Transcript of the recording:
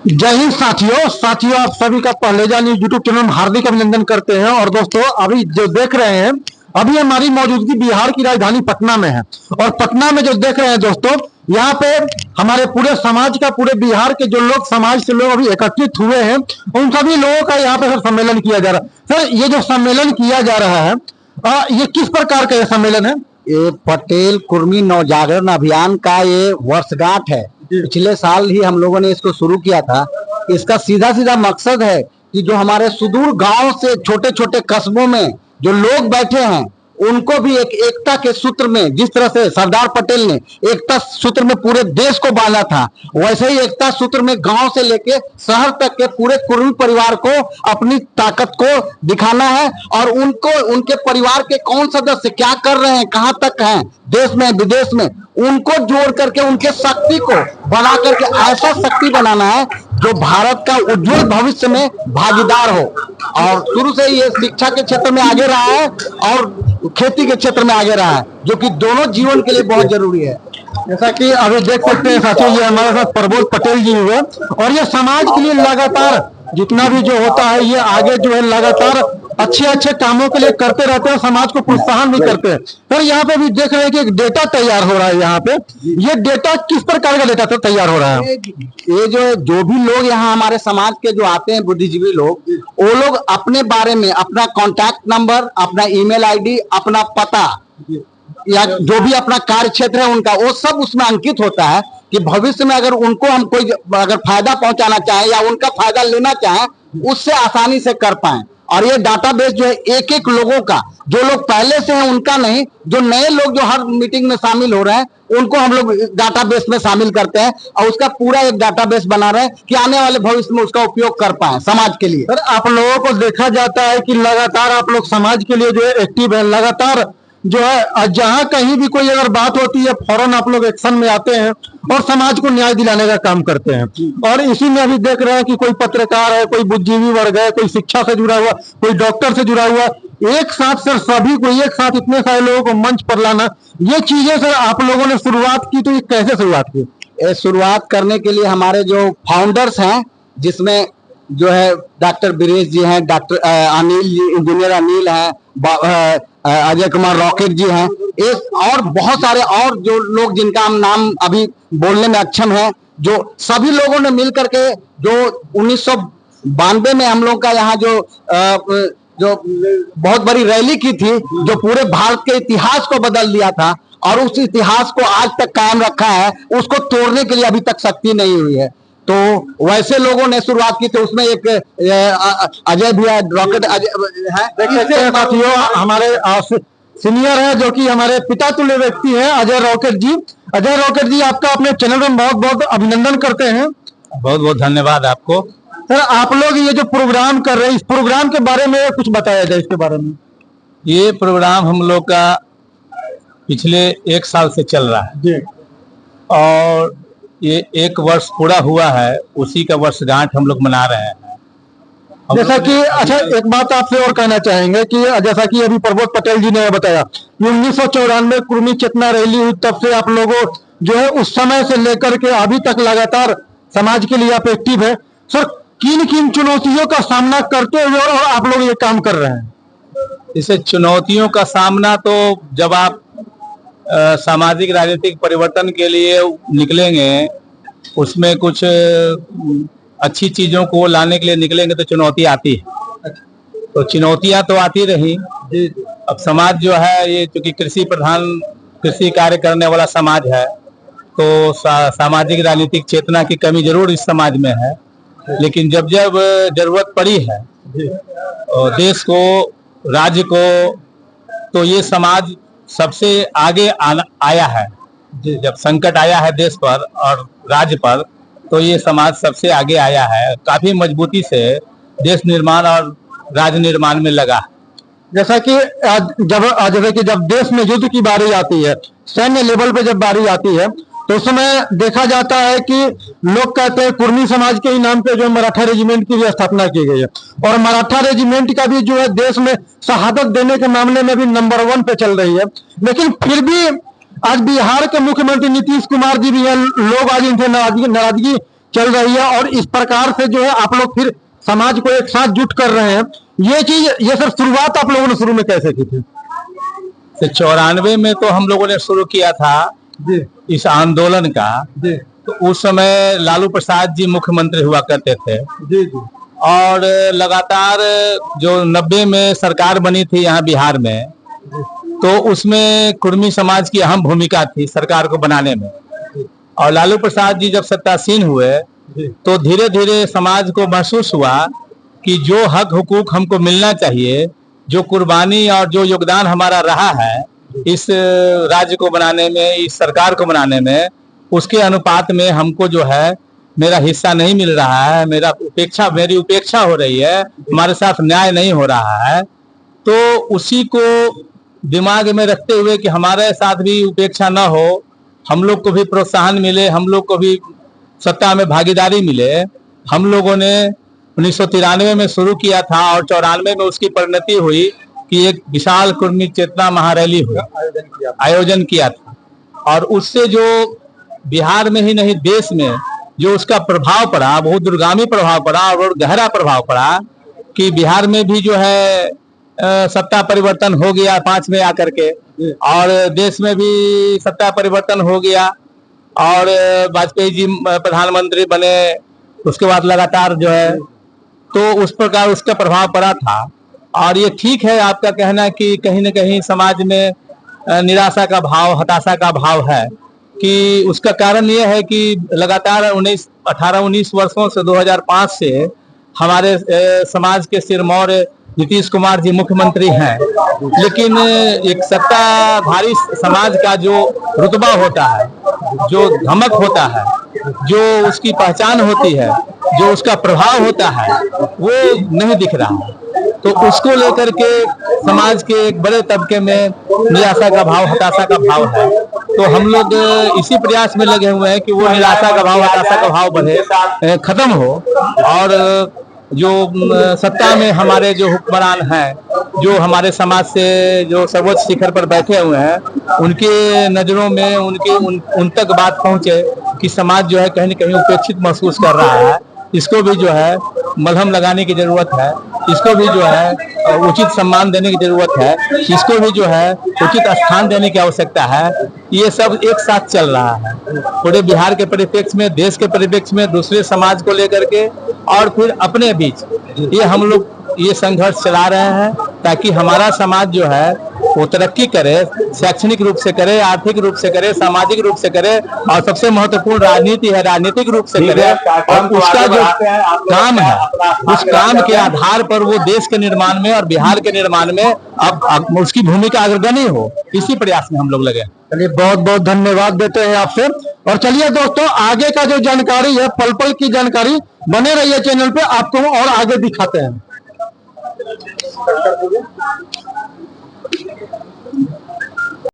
जय हिंद साथियों आप सभी का पहले न्यूज यूट्यूब चैनल में हार्दिक अभिनंदन करते हैं। और दोस्तों अभी जो देख रहे हैं, अभी हमारी मौजूदगी बिहार की राजधानी पटना में है। और पटना में जो देख रहे हैं दोस्तों, यहाँ पे हमारे पूरे समाज का, पूरे बिहार के जो लोग, समाज से लोग अभी एकत्रित हुए हैं, उन सभी लोगों का यहाँ पे सम्मेलन किया जा रहा है। सर, ये जो सम्मेलन किया जा रहा है, ये किस प्रकार का ये सम्मेलन है? ये पटेल कुर्मी नवजागरण अभियान का ये वर्षगांठ है। पिछले साल ही हम लोगों ने इसको शुरू किया था। इसका सीधा सीधा मकसद है कि जो हमारे सुदूर गांव से छोटे छोटे कस्बों में जो लोग बैठे हैं, उनको भी एक एकता के सूत्र में, जिस तरह से सरदार पटेल ने एकता सूत्र में पूरे देश को बांधा था, वैसे ही एकता सूत्र में गांव से लेके शहर तक के पूरे कुर्मी परिवार को अपनी ताकत को दिखाना है। और उनको, उनके परिवार के कौन सदस्य क्या कर रहे हैं, कहां तक हैं, देश में विदेश में, उनको जोड़ करके उनके शक्ति को बढ़ा करके ऐसा शक्ति बनाना है जो भारत का उज्जवल भविष्य में भागीदार हो। और शुरू से ये शिक्षा के क्षेत्र में आगे रहा है और खेती के क्षेत्र में आगे रहा है, जो कि दोनों जीवन के लिए बहुत जरूरी है। जैसा कि अभी देख सकते हैं साथियों, ये हमारे साथ प्रबोध पटेल जी हुए, और ये समाज के लिए लगातार जितना भी जो होता है, ये आगे जो है लगातार अच्छे कामों के लिए करते रहते हैं, समाज को प्रोत्साहन भी करते हैं। पर यहाँ पे भी देख रहे हैं कि एक डेटा तैयार हो रहा है। यहाँ पे ये डेटा किस प्रकार का डेटा तैयार हो रहा है? ये जो भी लोग यहाँ हमारे समाज के जो आते हैं, बुद्धिजीवी लोग, वो लोग अपने बारे में अपना कॉन्टैक्ट नंबर, अपना ईमेल आईडी, अपना पता या जो भी अपना कार्य क्षेत्र है उनका, वो सब उसमें अंकित होता है कि भविष्य में अगर उनको हम कोई अगर फायदा पहुंचाना चाहें या उनका फायदा लेना चाहें, उससे आसानी से कर पाए। और ये डाटाबेस जो है एक एक लोगों का, जो लोग पहले से हैं उनका नहीं, जो नए लोग जो हर मीटिंग में शामिल हो रहे हैं, उनको हम लोग डाटाबेस में शामिल करते हैं और उसका पूरा एक डाटाबेस बना रहे हैं कि आने वाले भविष्य में उसका उपयोग कर पाए समाज के लिए। सर, आप लोगों को देखा जाता है कि लगातार आप लोग समाज के लिए जो है एक्टिव है, लगातार जो है जहां कहीं भी कोई अगर बात होती है, फौरन आप लोग एक्शन में आते हैं और समाज को न्याय दिलाने का काम करते हैं। और इसी में अभी देख रहे हैं कि कोई पत्रकार है, कोई बुद्धिजीवी वर्ग है, कोई शिक्षा से जुड़ा हुआ, कोई डॉक्टर से जुड़ा हुआ, एक साथ सर सभी को एक साथ इतने सारे लोगों को मंच पर लाना, ये चीजें सर आप लोगों ने शुरुआत की, तो ये कैसे शुरुआत की? शुरुआत करने के लिए हमारे जो फाउंडर्स हैं, जिसमें जो है डॉक्टर बीरेश जी हैं, डॉक्टर अनिल जी, इंजीनियर अनिल हैं, अजय कुमार रॉकेट जी हैं, एक और बहुत सारे और जो लोग जिनका हम नाम अभी बोलने में अक्षम है, जो सभी लोगों ने मिलकर के जो 1992 में हम लोग का यहाँ जो बहुत बड़ी रैली की थी, जो पूरे भारत के इतिहास को बदल दिया था और उस इतिहास को आज तक कायम रखा है, उसको तोड़ने के लिए अभी तक शक्ति नहीं हुई है। तो वैसे लोगों ने शुरुआत की थी। उसमें एक अजय भैया रॉकेट है, साथियों हमारे सीनियर है, जो कि हमारे पिता तुल्य व्यक्ति है, अजय रॉकेट जी। अजय रॉकेट जी, आपका अपने चैनल में बहुत बहुत अभिनंदन करते हैं। बहुत बहुत धन्यवाद आपको। सर, आप लोग ये जो प्रोग्राम कर रहे हैं, इस प्रोग्राम के बारे में कुछ बताया जाए इसके बारे में। ये प्रोग्राम हम लोग का पिछले 1 साल से चल रहा है जी, और ये 1 वर्ष पूरा हुआ है, उसी का वर्षगांठ हम लोग मना रहे हैं। जैसा कि अच्छा, एक बात आपसे और कहना चाहेंगे कि जैसा कि अभी प्रबोध पटेल जी ने बताया, 1994 कुर्मी चेतना रैली हुई, तब से आप लोगों जो है उस समय से लेकर के अभी तक लगातार समाज के लिए आप एक्टिव है। सर, किन किन चुनौतियों का सामना करते हुए और आप लोग ये काम कर रहे हैं? इसे चुनौतियों का सामना तो जब आप सामाजिक राजनीतिक परिवर्तन के लिए निकलेंगे, उसमें कुछ अच्छी चीजों को लाने के लिए निकलेंगे तो चुनौती आती है। तो चुनौतियां तो आती रही। अब समाज जो है ये, चूंकि कृषि कार्य करने वाला समाज है, तो सामाजिक राजनीतिक चेतना की कमी जरूर इस समाज में है। लेकिन जब जब जरूरत पड़ी है और देश को, राज्य को, तो ये समाज सबसे आगे आया है। जब संकट आया है देश पर और राज्य पर, तो ये समाज सबसे आगे आया है, काफी मजबूती से देश निर्माण और राज्य निर्माण में लगा। जैसा कि जब देश में युद्ध की बारी आती है, सैन्य लेवल पे जब बारी आती है, तो उस समय देखा जाता है कि लोग कहते हैं कुर्मी समाज के ही नाम पे जो मराठा रेजिमेंट की भी स्थापना की गई है, और मराठा रेजिमेंट का भी जो है देश में शहादत देने के मामले में भी नंबर 1 पे चल रही है। लेकिन फिर भी आज बिहार के मुख्यमंत्री नीतीश कुमार जी भी हैं, लोग आज इनसे नाराजगी चल रही है और इस प्रकार से जो है आप लोग फिर समाज को एक साथ जुट कर रहे हैं। ये चीज, ये सर शुरुआत आप लोगों ने शुरू में कैसे की थी? 94 में तो हम लोगों ने शुरू किया था जी इस आंदोलन का। जी तो उस समय लालू प्रसाद जी मुख्यमंत्री हुआ करते थे जी जी और लगातार जो 90 में सरकार बनी थी यहाँ बिहार में, तो उसमें कुर्मी समाज की अहम भूमिका थी सरकार को बनाने में। और लालू प्रसाद जी जब सत्तासीन हुए तो धीरे धीरे समाज को महसूस हुआ कि जो हक हुकूक हमको मिलना चाहिए, जो कुर्बानी और जो योगदान हमारा रहा है इस राज्य को बनाने में, इस सरकार को बनाने में, उसके अनुपात में हमको जो है मेरा हिस्सा नहीं मिल रहा है, मेरी उपेक्षा हो रही है, हमारे साथ न्याय नहीं हो रहा है। तो उसी को दिमाग में रखते हुए कि हमारे साथ भी उपेक्षा न हो, हम लोग को भी प्रोत्साहन मिले, हम लोग को भी सत्ता में भागीदारी मिले, हम लोगों ने 1993 में शुरू किया था और 94 में उसकी परिणति हुई कि एक विशाल कुर्मी चेतना महारैली हुई, आयोजन किया था। और उससे जो बिहार में ही नहीं देश में जो उसका प्रभाव पड़ा, बहुत दूरगामी प्रभाव पड़ा और बहुत गहरा प्रभाव पड़ा कि बिहार में भी जो है सत्ता परिवर्तन हो गया 5 में आकर के, और देश में भी सत्ता परिवर्तन हो गया और वाजपेयी जी प्रधानमंत्री बने। उसके बाद लगातार जो है तो उस प्रकार उसका प्रभाव पड़ा था। और ये ठीक है आपका कहना कि कहीं न कहीं समाज में निराशा का भाव, हताशा का भाव है कि उसका कारण ये है कि लगातार 18-19 वर्षों से 2005 से हमारे समाज के सिरमौर नीतीश कुमार जी मुख्यमंत्री हैं, लेकिन एक सत्ताधारी समाज का जो रुतबा होता है, जो धमक होता है, जो उसकी पहचान होती है, जो उसका प्रभाव होता है, वो नहीं दिख रहा है। तो उसको लेकर के समाज के एक बड़े तबके में निराशा का भाव, हताशा का भाव है। तो हम लोग इसी प्रयास में लगे हुए हैं कि वो निराशा का भाव, हताशा का भाव बढ़े, खत्म हो और जो सत्ता में हमारे जो हुक्मरान हैं, जो हमारे समाज से जो सर्वोच्च शिखर पर बैठे हुए हैं, उनके नजरों में उन तक बात पहुंचे कि समाज जो है कहीं न कहीं उपेक्षित महसूस कर रहा है। इसको भी जो है मलहम लगाने की जरूरत है, इसको भी जो है उचित सम्मान देने की जरूरत है, इसको भी जो है उचित स्थान देने की आवश्यकता है। ये सब एक साथ चल रहा है पूरे बिहार के परिप्रेक्ष्य में, देश के परिप्रेक्ष्य में, दूसरे समाज को लेकर के और फिर अपने बीच ये हम लोग ये संघर्ष चला रहे हैं ताकि हमारा समाज जो है वो तरक्की करे, शैक्षणिक रूप से करे, आर्थिक रूप से करे, सामाजिक रूप से करे और सबसे महत्वपूर्ण राजनीति है, राजनीतिक रूप से करे। और उसका जो काम है, उस काम के आधार पर वो देश के निर्माण में और बिहार के निर्माण में अब उसकी भूमिका अग्रगण्य हो, इसी प्रयास में हम लोग लगे। चलिए, बहुत बहुत धन्यवाद देते हैं आपसे। और चलिए दोस्तों, आगे का जो जानकारी है, पल पल की जानकारी, बने रहिए चैनल पे, आपको और आगे दिखाते हैं।